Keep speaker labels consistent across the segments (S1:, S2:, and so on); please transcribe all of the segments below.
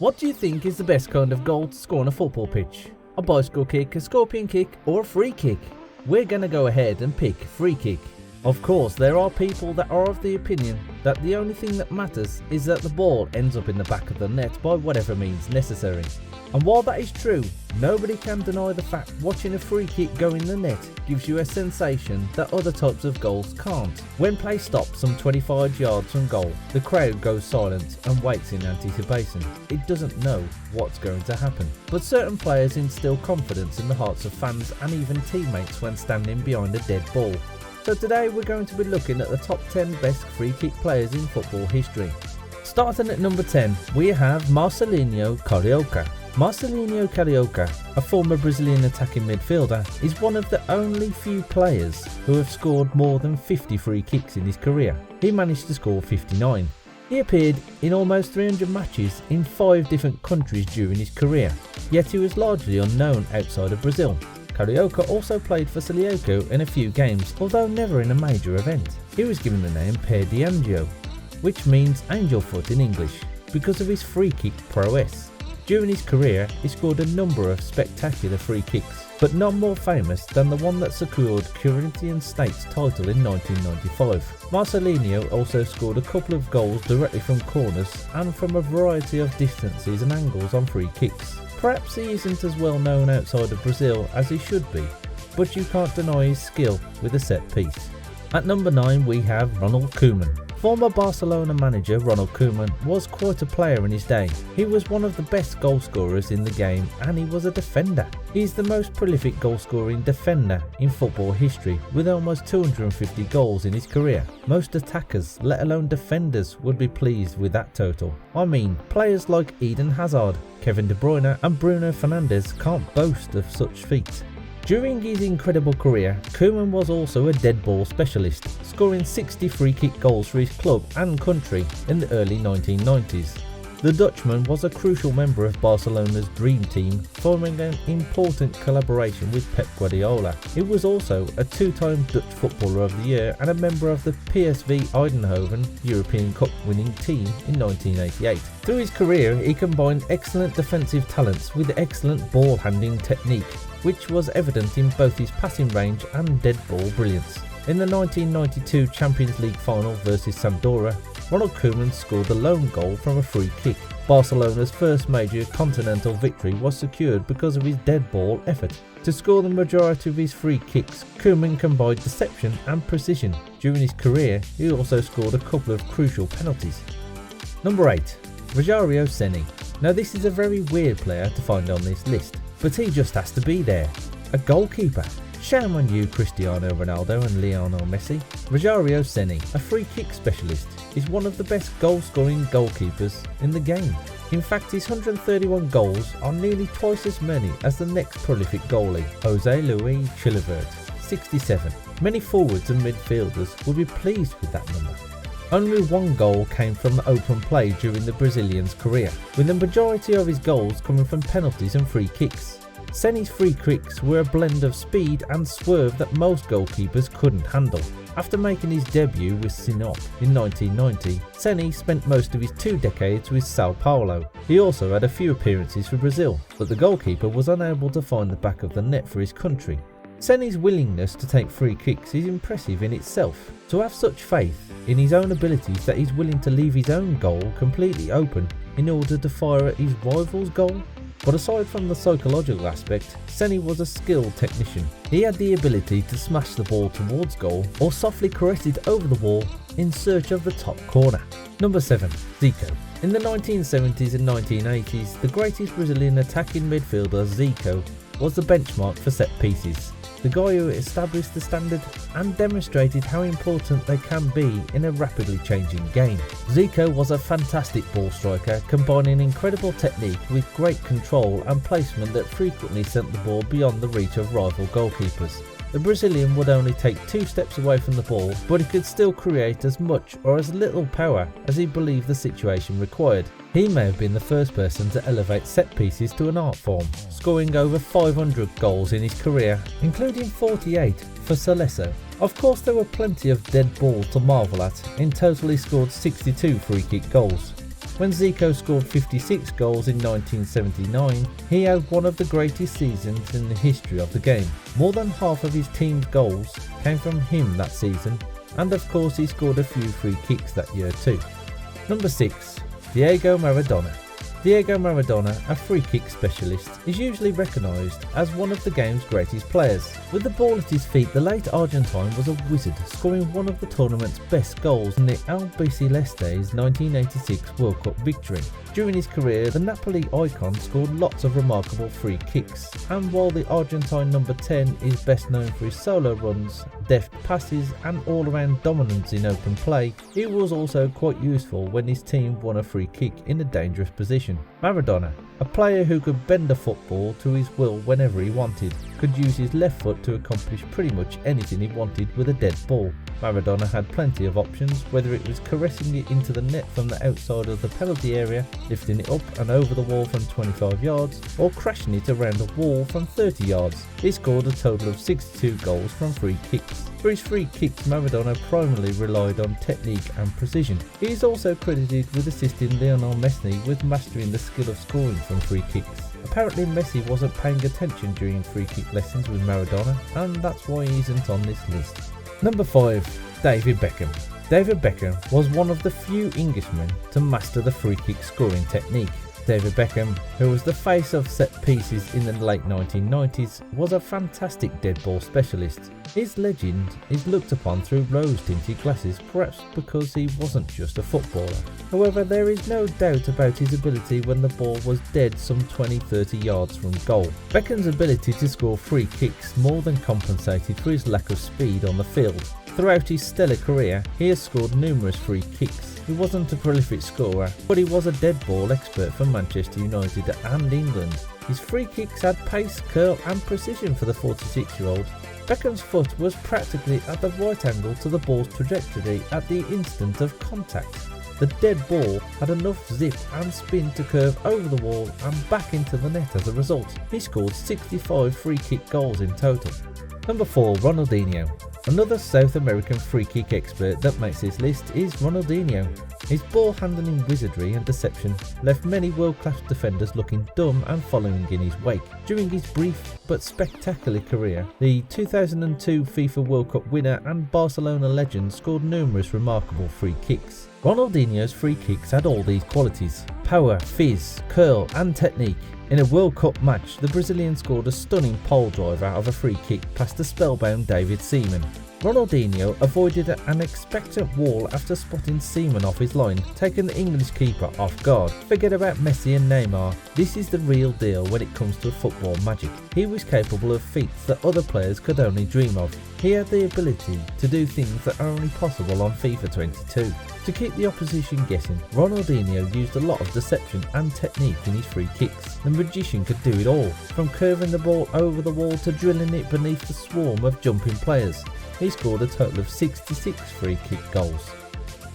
S1: What do you think is the best kind of goal to score on a football pitch? A bicycle kick, a scorpion kick, or a free kick? We're going to go ahead and pick free kick. Of course, there are people that are of the opinion that the only thing that matters is that the ball ends up in the back of the net by whatever means necessary. And while that is true, nobody can deny the fact watching a free kick go in the net gives you a sensation that other types of goals can't. When play stops some 25 yards from goal, the crowd goes silent and waits in anticipation. It doesn't know what's going to happen. But certain players instill confidence in the hearts of fans and even teammates when standing behind a dead ball. So today we're going to be looking at the top 10 best free kick players in football history. Starting at number 10, we have Marcelinho Carioca. Marcelinho Carioca, a former Brazilian attacking midfielder, is one of the only few players who have scored more than 50 free kicks in his career. He managed to score 59. He appeared in almost 300 matches in 5 different countries during his career, yet he was largely unknown outside of Brazil. Carioca also played for Salioco in a few games, although never in a major event. He was given the name Pé de Anjo, which means angel foot in English, because of his free kick prowess. During his career, he scored a number of spectacular free kicks, but none more famous than the one that secured Corinthians State's title in 1995. Marcelinho also scored a couple of goals directly from corners and from a variety of distances and angles on free kicks. Perhaps he isn't as well known outside of Brazil as he should be, but you can't deny his skill with a set piece. At number 9 we have Ronald Koeman. Former Barcelona manager Ronald Koeman was quite a player in his day. He was one of the best goal scorers in the game and he was a defender. He is the most prolific goal scoring defender in football history with almost 250 goals in his career. Most attackers, let alone defenders, would be pleased with that total. I mean, players like Eden Hazard, Kevin De Bruyne and Bruno Fernandes can't boast of such feats. During his incredible career, Koeman was also a dead ball specialist, scoring 60 free kick goals for his club and country in the early 1990s. The Dutchman was a crucial member of Barcelona's dream team, forming an important collaboration with Pep Guardiola. He was also a 2-time Dutch Footballer of the Year and a member of the PSV Eindhoven European Cup winning team in 1988. Through his career, he combined excellent defensive talents with excellent ball handling technique, which was evident in both his passing range and dead ball brilliance. In the 1992 Champions League final versus Sampdoria, Ronald Koeman scored the lone goal from a free kick. Barcelona's first major continental victory was secured because of his dead ball effort. To score the majority of his free kicks, Koeman combined deception and precision. During his career, he also scored a couple of crucial penalties. Number 8. Rogério Ceni. Now this is a very weird player to find on this list, but he just has to be there. A goalkeeper. Shame on you Cristiano Ronaldo and Lionel Messi. Rogério Ceni, a free kick specialist, is one of the best goal-scoring goalkeepers in the game. In fact, his 131 goals are nearly twice as many as the next prolific goalie, José Luis Chilavert, 67. Many forwards and midfielders will be pleased with that number. Only one goal came from open play during the Brazilian's career, with the majority of his goals coming from penalties and free kicks. Ceni's free kicks were a blend of speed and swerve that most goalkeepers couldn't handle. After making his debut with Sinop in 1990, Ceni spent most of his 2 decades with Sao Paulo. He also had a few appearances for Brazil, but the goalkeeper was unable to find the back of the net for his country. Ceni's willingness to take free kicks is impressive in itself. To have such faith in his own abilities that he's willing to leave his own goal completely open in order to fire at his rival's goal. But aside from the psychological aspect, Ceni was a skilled technician. He had the ability to smash the ball towards goal or softly caress it over the wall in search of the top corner. Number 7. Zico. In the 1970s and 1980s, the greatest Brazilian attacking midfielder Zico was the benchmark for set pieces. The guy who established the standard and demonstrated how important they can be in a rapidly changing game. Zico was a fantastic ball striker, combining incredible technique with great control and placement that frequently sent the ball beyond the reach of rival goalkeepers. The Brazilian would only take 2 steps away from the ball, but he could still create as much or as little power as he believed the situation required. He may have been the first person to elevate set pieces to an art form, scoring over 500 goals in his career, including 48 for Seleção. Of course, there were plenty of dead balls to marvel at. In total, he scored 62 free kick goals. When Zico scored 56 goals in 1979, he had one of the greatest seasons in the history of the game. More than half of his team's goals came from him that season, and of course he scored a few free kicks that year too. Number 6. Diego Maradona. Diego Maradona, a free kick specialist, is usually recognised as one of the game's greatest players. With the ball at his feet, the late Argentine was a wizard, scoring one of the tournament's best goals in the Albiceleste's 1986 World Cup victory. During his career, the Napoli icon scored lots of remarkable free kicks, and while the Argentine number 10 is best known for his solo runs, deft passes and all-around dominance in open play, he was also quite useful when his team won a free kick in a dangerous position. Maradona, a player who could bend a football to his will whenever he wanted, could use his left foot to accomplish pretty much anything he wanted with a dead ball. Maradona had plenty of options, whether it was caressing it into the net from the outside of the penalty area, lifting it up and over the wall from 25 yards, or crashing it around a wall from 30 yards. He scored a total of 62 goals from free kicks. For his free kicks, Maradona primarily relied on technique and precision. He is also credited with assisting Lionel Messi with mastering the skill of scoring from free kicks. Apparently Messi wasn't paying attention during free kick lessons with Maradona, and that's why he isn't on this list. Number 5. David Beckham. David Beckham was one of the few Englishmen to master the free kick scoring technique. David Beckham, who was the face of set pieces in the late 1990s, was a fantastic dead ball specialist. His legend is looked upon through rose-tinted glasses, perhaps because he wasn't just a footballer. However, there is no doubt about his ability when the ball was dead some 20-30 yards from goal. Beckham's ability to score free kicks more than compensated for his lack of speed on the field. Throughout his stellar career, he has scored numerous free kicks. He wasn't a prolific scorer, but he was a dead ball expert for Manchester United and England. His free kicks had pace, curl and precision for the 46-year-old. Beckham's foot was practically at the right angle to the ball's trajectory at the instant of contact. The dead ball had enough zip and spin to curve over the wall and back into the net as a result. He scored 65 free kick goals in total. Number 4. Ronaldinho. Another South American free kick expert that makes this list is Ronaldinho. His ball handling wizardry and deception left many world-class defenders looking dumb and following in his wake. During his brief but spectacular career, the 2002 FIFA World Cup winner and Barcelona legend scored numerous remarkable free kicks. Ronaldinho's free kicks had all these qualities: power, fizz, curl and technique. In a World Cup match, the Brazilian scored a stunning pole driver of a free kick past the spellbound David Seaman. Ronaldinho avoided an expectant wall after spotting Seaman off his line, taking the English keeper off guard. Forget about Messi and Neymar, this is the real deal when it comes to football magic. He was capable of feats that other players could only dream of. He had the ability to do things that are only possible on FIFA 22. To keep the opposition guessing, Ronaldinho used a lot of deception and technique in his free kicks. The magician could do it all, from curving the ball over the wall to drilling it beneath the swarm of jumping players. He scored a total of 66 free kick goals.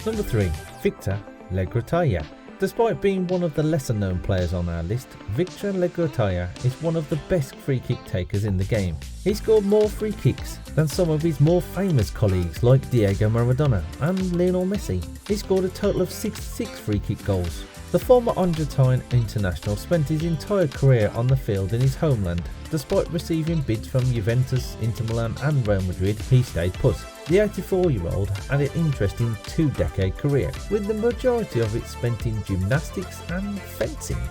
S1: Number 3. Victor Legrotaia. Despite being one of the lesser known players on our list, Victor Legrotaia is one of the best free kick takers in the game. He scored more free kicks than some of his more famous colleagues like Diego Maradona and Lionel Messi. He scored a total of 66 free kick goals. The former Argentine international spent his entire career on the field in his homeland. Despite receiving bids from Juventus, Inter Milan and Real Madrid, he stayed put. The 84-year-old had an interesting two-decade career, with the majority of it spent in gymnastics and fencing.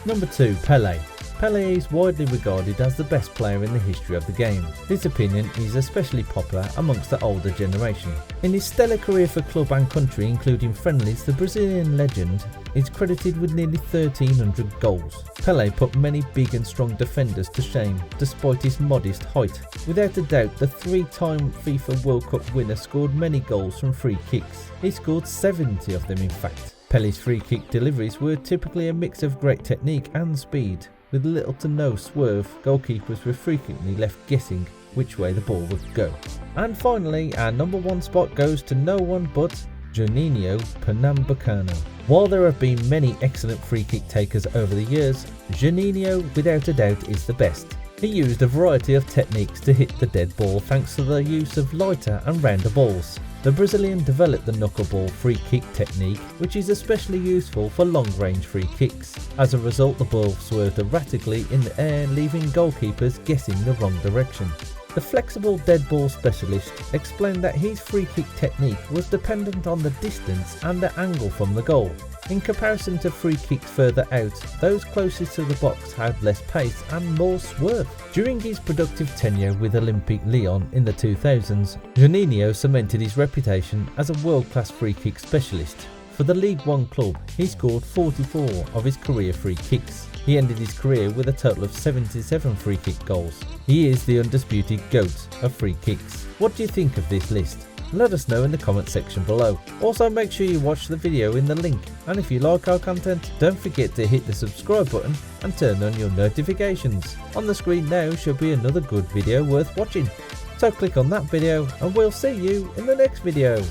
S1: Number 2. Pelé. Pelé is widely regarded as the best player in the history of the game. This opinion is especially popular amongst the older generation. In his stellar career for club and country, including friendlies, the Brazilian legend is credited with nearly 1,300 goals. Pelé put many big and strong defenders to shame despite his modest height. Without a doubt, the three-time FIFA World Cup winner scored many goals from free kicks. He scored 70 of them in fact. Pelé's free kick deliveries were typically a mix of great technique and speed. With little to no swerve, goalkeepers were frequently left guessing which way the ball would go. And finally, our number 1 spot goes to no one but Juninho Pernambucano. While there have been many excellent free kick takers over the years, Juninho without a doubt is the best. He used a variety of techniques to hit the dead ball thanks to the use of lighter and rounder balls. The Brazilian developed the knuckleball free kick technique, which is especially useful for long-range free kicks. As a result, the ball swerved erratically in the air, leaving goalkeepers guessing the wrong direction. The flexible dead ball specialist explained that his free kick technique was dependent on the distance and the angle from the goal. In comparison to free kicks further out, those closest to the box had less pace and more swerve. During his productive tenure with Olympique Lyon in the 2000s, Juninho cemented his reputation as a world-class free kick specialist. For the League One club, he scored 44 of his career free kicks. He ended his career with a total of 77 free kick goals. He is the undisputed GOAT of free kicks. What do you think of this list? Let us know in the comment section below. Also, make sure you watch the video in the link, and if you like our content, don't forget to hit the subscribe button and turn on your notifications. On the screen now should be another good video worth watching. So click on that video and we'll see you in the next video.